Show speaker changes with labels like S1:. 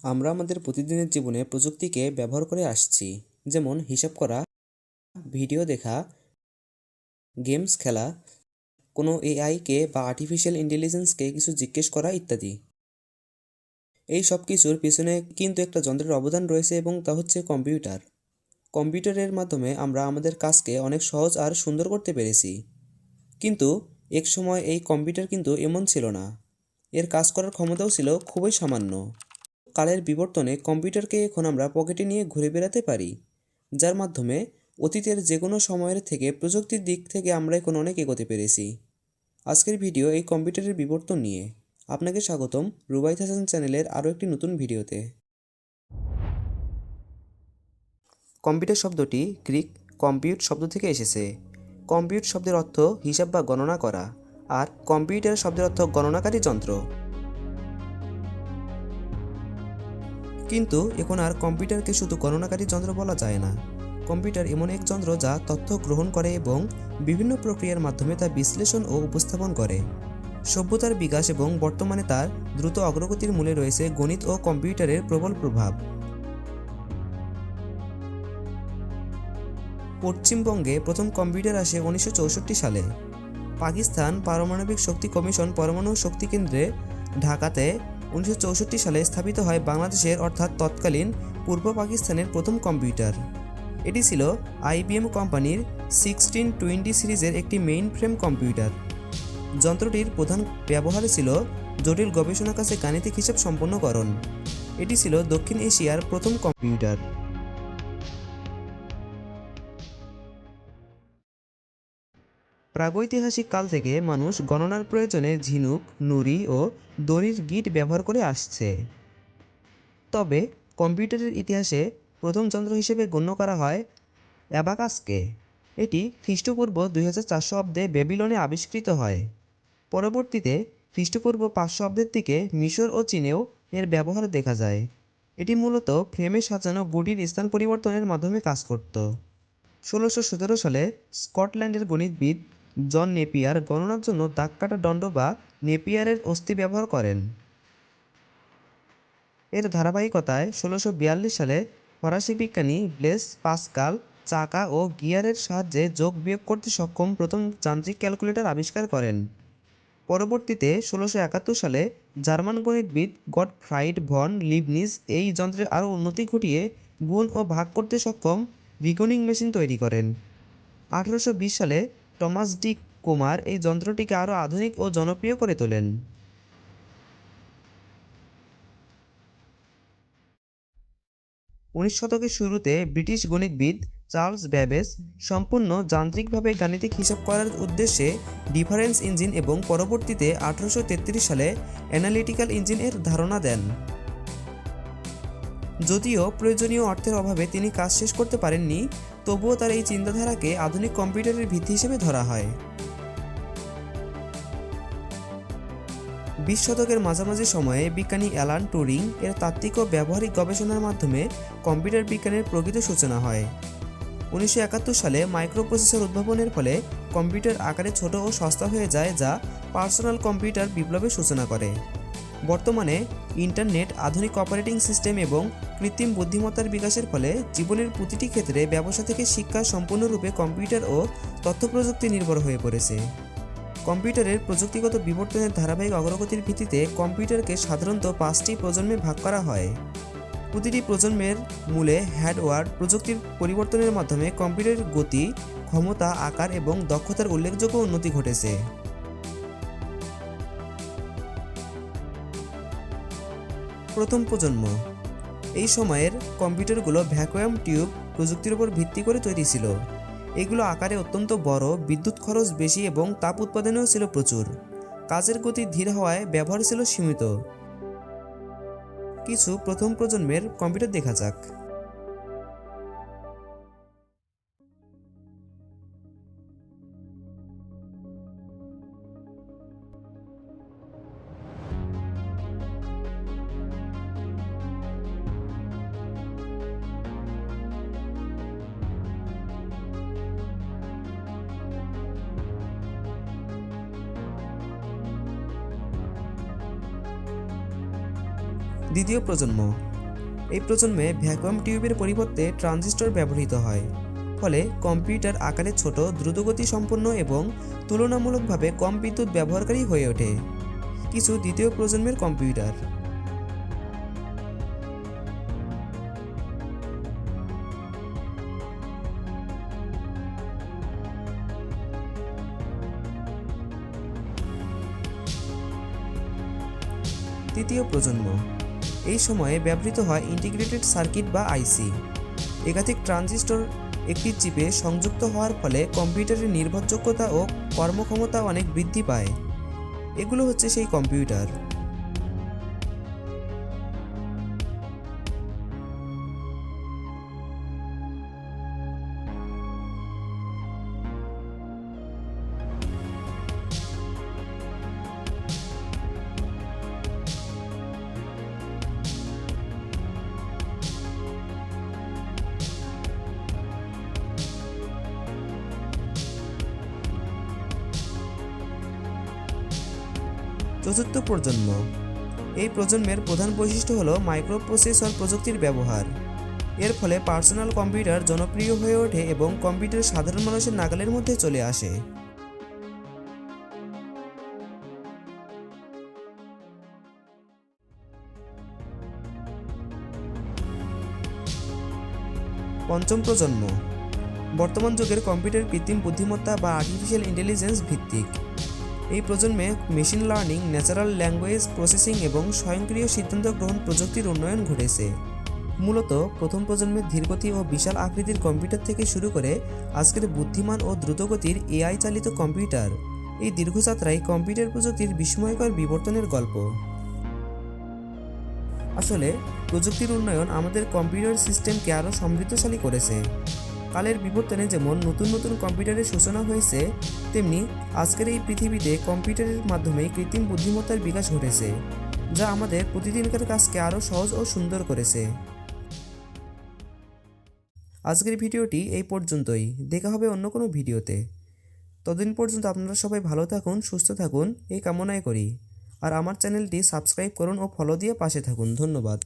S1: আমরা আমাদের প্রতিদিনের জীবনে প্রযুক্তিকে ব্যবহার করে আসছি, যেমন হিসাব করা, ভিডিও দেখা, গেমস খেলা, কোনো এআইকে বা আর্টিফিশিয়াল ইন্টেলিজেন্সকে কিছু জিজ্ঞেস করা ইত্যাদি। এই সব কিছুর পিছনে কিন্তু একটা যন্ত্রের অবদান রয়েছে এবং তা হচ্ছে কম্পিউটার। কম্পিউটারের মাধ্যমে আমরা আমাদের কাজকে অনেক সহজ আর সুন্দর করতে পেরেছি। কিন্তু এক সময় এই কম্পিউটার কিন্তু এমন ছিল না। এর কাজ করার ক্ষমতাও ছিল খুবই সামান্য। কালের বিবর্তনে কম্পিউটারকে এখন আমরা পকেটে নিয়ে ঘুরে বেড়াতে পারি, যার মাধ্যমে অতীতের যে কোনো সময়ের থেকে প্রযুক্তির দিক থেকে আমরা এখন অনেক এগোতে পেরেছি। আজকের ভিডিও এই কম্পিউটারের বিবর্তন নিয়ে। আপনাকে স্বাগতম রুবাইত হাসান চ্যানেলের আরও একটি নতুন ভিডিওতে। কম্পিউটার শব্দটি গ্রিক কম্পিউট শব্দ থেকে এসেছে। কম্পিউট শব্দের অর্থ হিসাব বা গণনা করা, আর কম্পিউটার শব্দের অর্থ গণনাকারী যন্ত্র। কিন্তু এখন আর কম্পিউটারকে শুধু গণনাকারী যন্ত্র বলা যায় না। কম্পিউটার এমন এক যন্ত্র যা তথ্য গ্রহণ করে এবং বিভিন্ন প্রক্রিয়ার মাধ্যমে তা বিশ্লেষণ ও উপস্থাপন করে। সভ্যতার বিকাশ এবং বর্তমানে তার দ্রুত অগ্রগতির মূলে রয়েছে গণিত ও কম্পিউটারের প্রবল প্রভাব। পশ্চিমবঙ্গে প্রথম কম্পিউটার আসে 1964 সালে। পাকিস্তান পারমাণবিক শক্তি কমিশন পরমাণু শক্তি কেন্দ্রে ঢাকাতে 1964 সালে স্থাপিত হয় বাংলাদেশের অর্থাৎ তৎকালীন পূর্ব পাকিস্তানের প্রথম কম্পিউটার। এটি ছিল IBM কোম্পানির 1620 সিরিজের একটি মেইন ফ্রেম কম্পিউটার। যন্ত্রটির প্রধান ব্যবহার ছিল জটিল গবেষণা কাজে গাণিতিক হিসাব সম্পন্নকরণ। এটি ছিল দক্ষিণ এশিয়ার প্রথম কম্পিউটার। প্রাগৈতিহাসিক কাল থেকে মানুষ গণনার প্রয়োজনে ঝিনুক, নুড়ি ও দড়ির গিট ব্যবহার করে আসছে। তবে কম্পিউটারের ইতিহাসে প্রথম যন্ত্র হিসেবে গণ্য করা হয় অ্যাবাকাসকে। এটি খ্রিস্টপূর্ব 2400 অব্দে ব্যাবিলনে আবিষ্কৃত হয়। পরবর্তীতে খ্রিস্টপূর্ব 500 অব্দের দিকে মিশর ও চীনেও এর ব্যবহার দেখা যায়। এটি মূলত ফ্রেমে সাজানো গুটির স্থান পরিবর্তনের মাধ্যমে কাজ করত। 1617 সালে স্কটল্যান্ডের গণিতবিদ জন নেপিয়ার গণনার জন্য দাগ কাটা দণ্ড বা নেপিয়ারের অস্থি ব্যবহার করেন। এর ধারাবাহিকতায় 1642 সালে ফরাসি বিজ্ঞানী ব্লেস পাসকাল চাকা ও গিয়ারের সাহায্যে যোগ বিয়োগ করতে সক্ষম প্রথম যান্ত্রিক ক্যালকুলেটর আবিষ্কার করেন। পরবর্তীতে 1671 সালে জার্মান গণিতবিদ গটফ্রাইড ভন লিবনিজ এই যন্ত্রের আরও উন্নতি ঘটিয়ে গুণ ও ভাগ করতে সক্ষম রিকনিং মেশিন তৈরি করেন। 1820 সালে টমাস ডি কোমার এই যন্ত্রটিকে আরও আধুনিক ও জনপ্রিয় করে তোলেন। 19 শতকের শুরুতে ব্রিটিশ গণিতবিদ চার্লস ব্যাবেজ সম্পূর্ণ যান্ত্রিকভাবে গাণিতিক হিসাব করার উদ্দেশ্যে ডিফারেন্স ইঞ্জিন এবং পরবর্তীতে 1833 সালে অ্যানালিটিক্যাল ইঞ্জিন এর ধারণা দেন। যদিও প্রয়োজনীয় অর্থের অভাবে তিনি কাজ শেষ করতে পারেননি, তবুও তার এই চিন্তাধারাকে আধুনিক কম্পিউটারের ভিত্তি হিসেবে ধরা হয়। 20 শতকের মাঝামাঝি সময়ে বিজ্ঞানী অ্যালান টুরিং এর তাত্ত্বিক ও ব্যবহারিক গবেষণার মাধ্যমে কম্পিউটার বিজ্ঞানের প্রকৃত সূচনা হয়। 1971 সালে মাইক্রোপ্রসেসর উদ্ভাবনের ফলে কম্পিউটার আকারে ছোট ও সস্তা হয়ে যায়, যা পার্সোনাল কম্পিউটার বিপ্লবের সূচনা করে। বর্তমানে ইন্টারনেট, আধুনিক অপারেটিং সিস্টেম এবং কৃত্রিম বুদ্ধিমত্তার বিকাশের ফলে জীবনের প্রতিটি ক্ষেত্রে ব্যবসা থেকে শিক্ষা সম্পূর্ণরূপে কম্পিউটার ও তথ্য প্রযুক্তি নির্ভর হয়ে পড়েছে। কম্পিউটারের প্রযুক্তিগত বিবর্তনের ধারাবাহিক অগ্রগতির ভিত্তিতে কম্পিউটারকে সাধারণত 5টি প্রজন্মে ভাগ করা হয়। প্রতিটি প্রজন্মের মূলে হার্ডওয়্যার প্রযুক্তির পরিবর্তনের মাধ্যমে কম্পিউটারের গতি, ক্ষমতা, আকার এবং দক্ষতার উল্লেখযোগ্য উন্নতি ঘটেছে। প্রথম প্রজন্ম। এই সময়ের কম্পিউটারগুলো ভ্যাকুয়াম টিউব প্রযুক্তির উপর ভিত্তি করে তৈরি ছিল। এগুলো আকারে অত্যন্ত বড়, বিদ্যুৎ খরচ বেশি এবং তাপ উৎপাদনেও ছিল প্রচুর। কাজের গতি ধীর হওয়ায় ব্যবহার ছিল সীমিত। কিছু প্রথম প্রজন্মের কম্পিউটার দেখা যাক। দ্বিতীয় প্রজন্ম। এই প্রজন্মে ভ্যাকুয়াম টিউবের পরিবর্তে ট্রানজিস্টর ব্যবহৃত হয়, ফলে কম্পিউটার আকারে ছোট, দ্রুতগতি সম্পন্ন এবং তুলনামূলকভাবে কম বিদ্যুৎ ব্যবহারকারী হয়ে ওঠে। কিছু দ্বিতীয় প্রজন্মের কম্পিউটার। তৃতীয় প্রজন্ম। এই সময়ে ব্যবহৃত হয় ইন্টিগ্রেটেড সার্কিট বা আইসি। একাধিক ট্রানজিস্টর একটি চিপে সংযুক্ত হওয়ার ফলে কম্পিউটারের নির্ভরযোগ্যতা ও কর্মক্ষমতা অনেক বৃদ্ধি পায়। এগুলো হচ্ছে সেই কম্পিউটার। চতুর্থ প্রজন্ম। এই প্রজন্মের প্রধান বৈশিষ্ট্য হল মাইক্রোপ্রসেসর প্রযুক্তির ব্যবহার। এর ফলে পার্সোনাল কম্পিউটার জনপ্রিয় হয়ে ওঠে এবং কম্পিউটার সাধারণ মানুষের নাগালের মধ্যে চলে আসে। পঞ্চম প্রজন্ম। বর্তমান যুগের কম্পিউটার কৃত্রিম বুদ্ধিমত্তা বা আর্টিফিশিয়াল ইন্টেলিজেন্স ভিত্তিক। এই প্রজন্মে machine learning, natural language processing এবং স্বয়ংক্রিয় সিদ্ধান্ত গ্রহণ প্রযুক্তির উন্নয়ন ঘটেছে। মূলত প্রথম প্রজন্মের ধীরগতি ও বিশাল আকৃতির কম্পিউটার থেকে শুরু করে আজকের বুদ্ধিমান ও দ্রুতগতির এআই চালিত কম্পিউটার, এই দীর্ঘযাত্রায় কম্পিউটার প্রযুক্তির বিস্ময়কর বিবর্তনের গল্প। আসলে প্রযুক্তির উন্নয়ন আমাদের কম্পিউটার সিস্টেমকে আরও সমৃদ্ধশালী করেছে। কালের বিবর্তনে যেমন নতুন নতুন কম্পিউটারের সূচনা হয়েছে, তেমনি আজকের এই পৃথিবীতে কম্পিউটারের মাধ্যমে কৃত্রিম বুদ্ধিমত্তার বিকাশ ঘটেছে, যা আমাদের প্রতিদিনকার কাজকে আরও সহজ ও সুন্দর করেছে। আজকের ভিডিওটি এই পর্যন্তই। দেখা হবে অন্য কোনো ভিডিওতে। ততদিন পর্যন্ত আপনারা সবাই ভালো থাকুন, সুস্থ থাকুন এই কামনাই করি। আর আমার চ্যানেলটি সাবস্ক্রাইব করুন ও ফলো দিয়ে পাশে থাকুন। ধন্যবাদ।